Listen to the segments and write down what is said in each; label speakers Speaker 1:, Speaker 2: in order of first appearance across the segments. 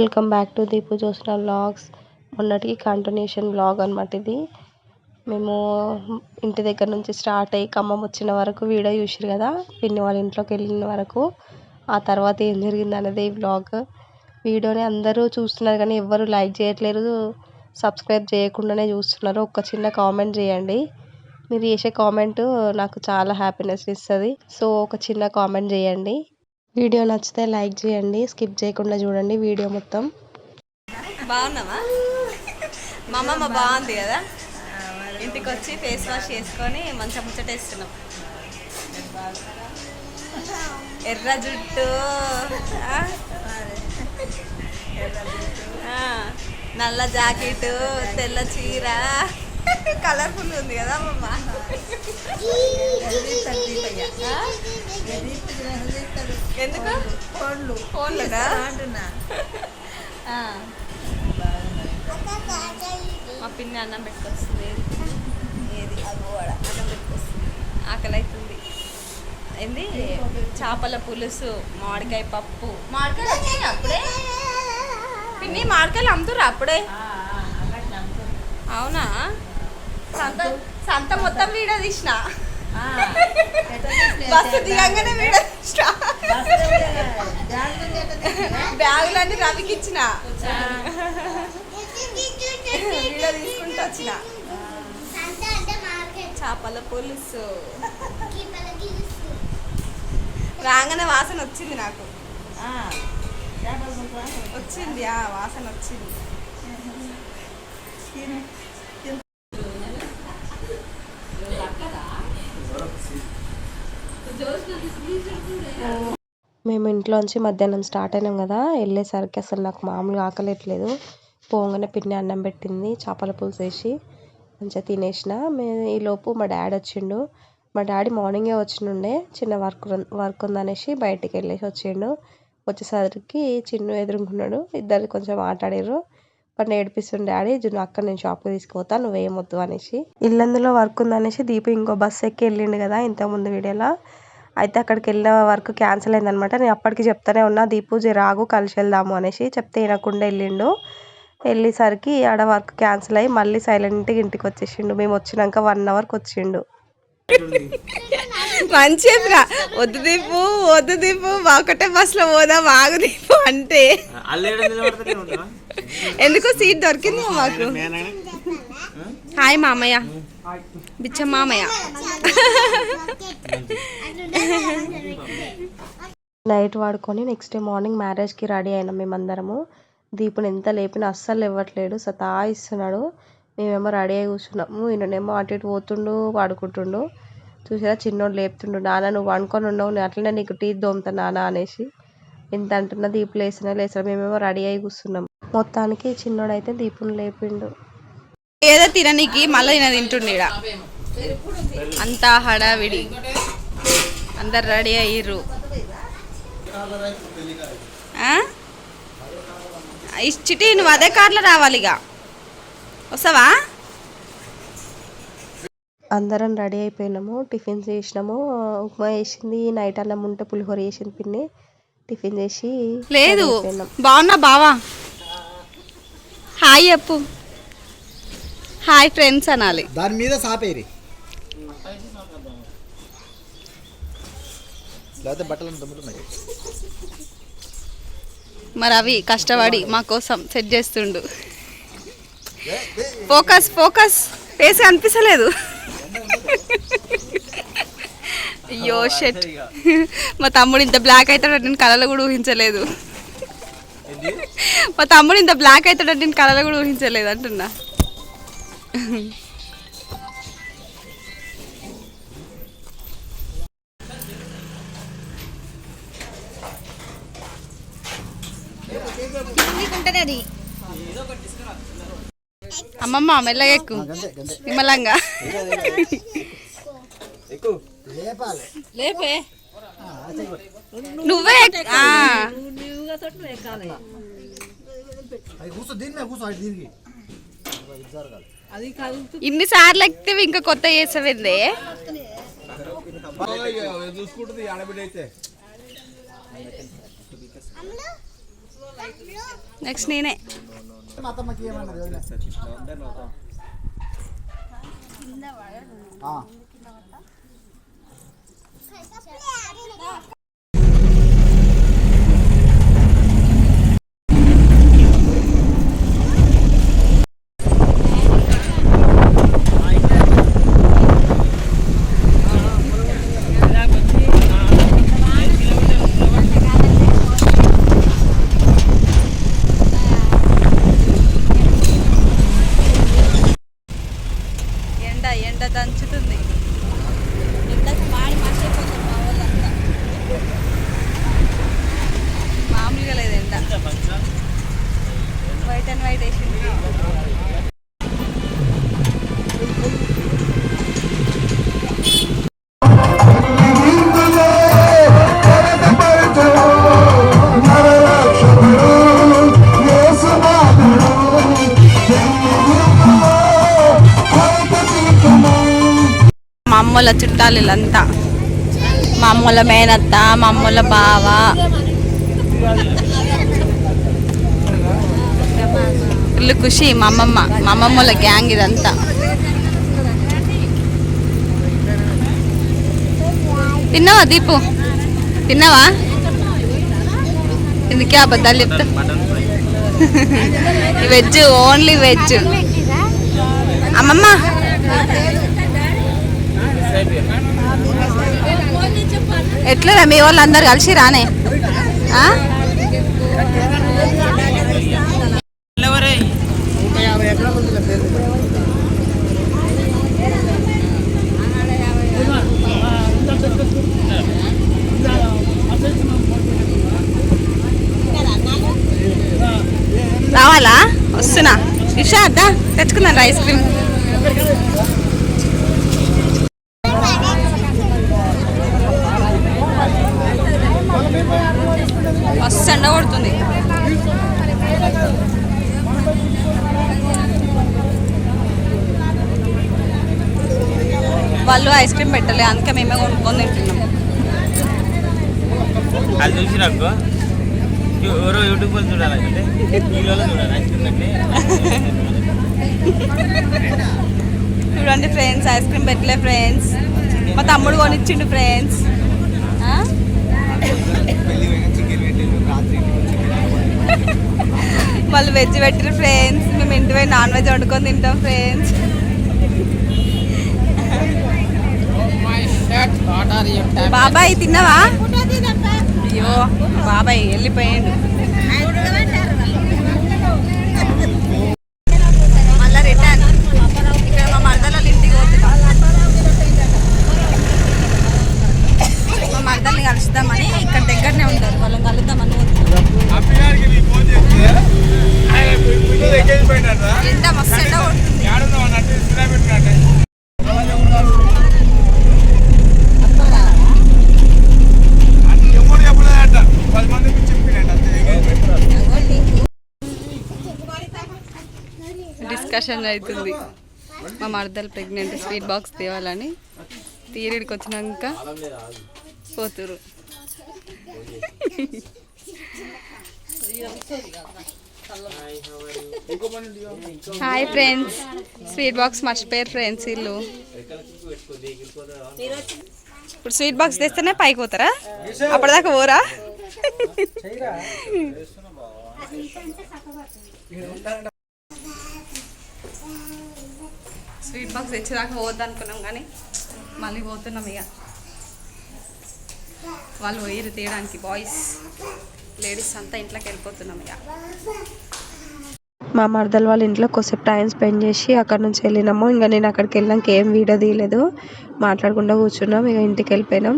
Speaker 1: Welcome back to Deepu Josna vlogs. మొన్నటికి continuation vlog అనమాట ఇది. మేము ఇంటి దగ్గర నుంచి స్టార్ట్ అయ్యి ఖమ్మం వచ్చిన వరకు వీడియో చూసారు కదా, పిన్ని వాళ్ళ ఇంట్లోకి వెళ్ళిన వరకు. ఆ తర్వాత ఏం జరిగింది అనేది ఈ వ్లాగ్. వీడియోని అందరూ చూస్తున్నారు కానీ ఎవ్వరు లైక్ చేయట్లేరు, సబ్స్క్రైబ్ చేయకుండానే చూస్తున్నారు. ఒక చిన్న కామెంట్ చేయండి. మీరు చేసే కామెంట్ నాకు చాలా హ్యాపీనెస్ ఇస్తుంది. సో ఒక చిన్న కామెంట్ చేయండి. వీడియో నచ్చితే లైక్ చేయండి, స్కిప్ చేయకుండా చూడండి వీడియో మొత్తం.
Speaker 2: బాగున్నామా? మా అమ్మమ్మ బాగుంది కదా. ఇంటికి వచ్చి ఫేస్ వాష్ చేసుకొని మంచిగా ముచ్చటేస్తున్నాం. ఎర్ర జుట్టు, నల్ల జాకెట్, తెల్ల చీర, కలర్ఫుల్ ఉంది కదా అమ్మమ్మ. ఎందుకు ఫోన్లుగా మా పిన్ని అన్నం పెట్టుకొస్తుంది. అన్నం పెట్టుకొస్తుంది, ఆకలి అవుతుంది. ఏంది చేపల పులుసు, మామిడికాయ పప్పు. మామిడికాయలు వచ్చాయి అప్పుడే పిన్ని? మామిడికాయలు అమ్ముతుర్రా అప్పుడే? అవునా? సంత మొత్తం వీడియో తీసిన, బస్సు దిగంగానే వీడియో తీసిన, బ్యాగులన్నీ రవికి ఇచ్చిన, వీడియో తీసుకుంటూ వచ్చిన. చేపల పులుసు రాగానే వాసన వచ్చింది నాకు, వచ్చింది వాసన వచ్చింది.
Speaker 1: మేము ఇంట్లోంచి మధ్యాహ్నం స్టార్ట్ అయినాం కదా, వెళ్ళేసరికి అసలు నాకు మామూలుగా ఆకలేట్లేదు. పోగానే పిన్ని అన్నం పెట్టింది, చేపల పులుసు వేసి మంచిగా తినేసిన. ఈలోపు మా డాడీ వచ్చిండు. మా డాడీ మార్నింగే వచ్చిండే, చిన్న వర్క్ ఉందనేసి బయటికి వెళ్ళేసి వచ్చిండు. వచ్చేసరికి చిన్ను ఎదురుకున్నాడు, ఇద్దరు కొంచెం ఆటాడారు. వాడిని ఏడిపిస్తుండే డాడీ, అక్కడ నేను షాప్కి తీసుకుపోతా, నువ్వేమొద్దు అనేసి. ఇల్లందులో వర్క్ ఉందనేసి దీపు ఇంకో బస్సు ఎక్కి వెళ్ళిండు కదా ఇంతకుముందు వీడియోలో. అయితే అక్కడికి వెళ్ళిన వర్క్ క్యాన్సిల్ అయిందనమాట. నేను అప్పటికి చెప్తానే ఉన్నా, దీపు రాగు కలిసి వెళ్దాము అనేసి. చెప్తే వినకుండా వెళ్ళిండు. వెళ్ళేసరికి ఆడ వర్క్ క్యాన్సిల్ అయ్యి మళ్ళీ సైలెంట్గా ఇంటికి వచ్చేసిండు. మేము వచ్చినాక 1 అవర్కి వచ్చిండు.
Speaker 2: మంచిగా వద్దు దీపు, వద్దు దీపు, ఒకటే బస్సులో పోదా, బాగు దీపు అంటే ఎందుకు సీట్ దొరికింది మాకు. హాయ్ మామయ్య, బిచ్చ మామయ్య.
Speaker 1: నైట్ వాడుకొని నెక్స్ట్ డే మార్నింగ్ మ్యారేజ్కి రెడీ అయినాం మేమందరము. దీపుని ఎంత లేపినా అస్సలు ఇవ్వట్లేడు, సతాయిస్తున్నాడు. మేమేమో రెడీ అయి కూర్చున్నాము, ఈయననేమో అటు ఇటు పోతుండు, వాడుకుంటుండు. చూసారా, చిన్నోడు లేపుతుండు, నాన్న నువ్వు వండుకొని ఉండవు, నేను అట్లనే నీకు టీ దోముతా నాన్న అనేసి. ఎంత అంటున్నా దీపు లేసినా. మేమేమో రెడీ అయి కూర్చున్నాం. మొత్తానికి చిన్నోడైతే దీపుని లేపిండు.
Speaker 2: ఏదో తిననీకి మళ్ళీ ఈయన తింటుండే. అంతా హడావిడి, అందరు రెడీ అయ్యిర్రు. చిటి నువ్వు అదే కార్లో రావాలి, ఇక వస్తావా?
Speaker 1: అందరం రెడీ అయిపోయినాము, టిఫిన్ చేసినాము. ఉప్మా వేసింది, నైట్ అన్నం ఉంటే పులిహోర వేసింది పిన్ని. టిఫిన్ చేసి
Speaker 2: లేదు. బాగున్నా బావా? హాయ్ చెప్పు. హాయ్ ఫ్రెండ్స్ అనాలి.
Speaker 3: దాని మీద సాపేరి, లేకపోతే బట్టలు దమ్ముతున్నాయి.
Speaker 2: మరి అవి కష్టపడి మా కోసం సెట్ చేస్తుండు. ఫోకస్ ఫోకస్, ఫేస్ అనిపించలేదు. అయ్యో షెట్, మా తమ్ముడు ఇంత బ్లాక్ అవుతాడని నేను కళలో కూడా ఊహించలేదు. మా తమ్ముడు ఇంత బ్లాక్ అవుతాడని నేను కళలో కూడా ఊహించలేదు అంటున్నా. అమ్మమ్మ మెల్లగా ఎక్కు, నిమ్మలంగా లేపే. నువ్వే ఇన్నిసార్లు ఎక్కితే ఇంకా కొత్త చేసావేందే. నెక్స్ట్ నేనే.
Speaker 3: మా అత్తమ్మకి ఏమన్నది వదిన?
Speaker 2: ఎండ దంచుతుంది. మామూలుగా లేదు ఎండ. వైట్ అండ్ వైట్ వేసింది. మా అమ్మల చుట్టాలు వీళ్ళంతా. మా అమ్మల మేనత్త, మా అమ్మల బావ, ఇల్లు ఖుషి, మా అమ్మమ్మల గ్యాంగ్ ఇదంతా. తిన్నావా దీపు? తిన్నావా? ఎందుకే అబద్ధాలు చెప్తా? Veg, only veg. అమ్మమ్మ ఎట్లా మీ వాళ్ళు అందరు కలిసి రానే? రావాలా? వస్తున్నా. ఇషా అద్దా తెచ్చుకున్నాను ఐస్ క్రీమ్. మస్తు ఎండ కొడుతుంది. వాళ్ళు ఐస్ క్రీమ్ పెట్టలే, అందుకే మేమే కొనుక్కొని తింటున్నాం.
Speaker 4: అది చూసి నాకు ఎవరో యూట్యూబ్ వాళ్ళు చూడాలంటే చూడాలి ఐస్ క్రీమ్ అంటే.
Speaker 2: చూడండి ఫ్రెండ్స్, ఐస్ క్రీమ్ పెట్టలే ఫ్రెండ్స్. మా తమ్ముడు కొనిచ్చిండు ఫ్రెండ్స్. వాళ్ళు వెజ్ పెట్టిరు ఫ్రెండ్స్. మేము ఇంటి పోయి నాన్ వెజ్ వండుకొని తింటాం ఫ్రెండ్స్. బాబాయ్ తిన్నావా? అయ్యో బాబాయ్ వెళ్ళిపోయాడు. మళ్ళా రిటర్న్ ఇక్కడ మా మరదల ఇంటికి పోతున్నాం. మా మరదల్ని కలుస్తామని ఇక్కడ దగ్గరనే ఉంటారు, వాళ్ళని కలుద్దామని ఎంత మస్తు ఎండ కొడుతుంది. డిస్కషన్ అవుతుంది. మా మరదలు ప్రెగ్నెంట్, స్వీట్ బాక్స్ తేవాలని. తీరిడికి వచ్చినాక పోతురు. హాయ్ ఫ్రెండ్స్, స్వీట్ బాక్స్ మర్చిపోయారు ఫ్రెండ్స్ వీళ్ళు. ఇప్పుడు స్వీట్ బాక్స్ తెస్తేనే పైకి పోతారా? అప్పటిదాకా పోరా? స్వీట్ బాక్స్ తెచ్చేదాకా పోద్దు అనుకున్నాం కానీ మళ్ళీ పోతున్నాం. ఇక వాళ్ళు పోయిరు తీయడానికి, బాయ్స్ లేడీస్ అంతా ఇంట్లోకి వెళ్ళిపోతున్నాం. ఇక
Speaker 1: మా మరదలు వాళ్ళ ఇంట్లో కొద్దిసేపు టైం స్పెండ్ చేసి అక్కడ నుంచి వెళ్ళినాము. ఇంకా నేను అక్కడికి వెళ్ళాక ఏం వీడియో తీయలేదు, మాట్లాడకుండా కూర్చున్నాం. ఇక ఇంటికి వెళ్ళిపోయినాం.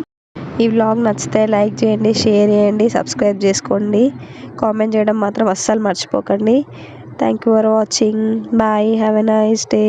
Speaker 1: ఈ వ్లాగ్ నచ్చితే లైక్ చేయండి, షేర్ చేయండి, సబ్స్క్రైబ్ చేసుకోండి, కామెంట్ చేయడం మాత్రం అస్సలు మర్చిపోకండి. Thank you for watching. Bye, have a nice day.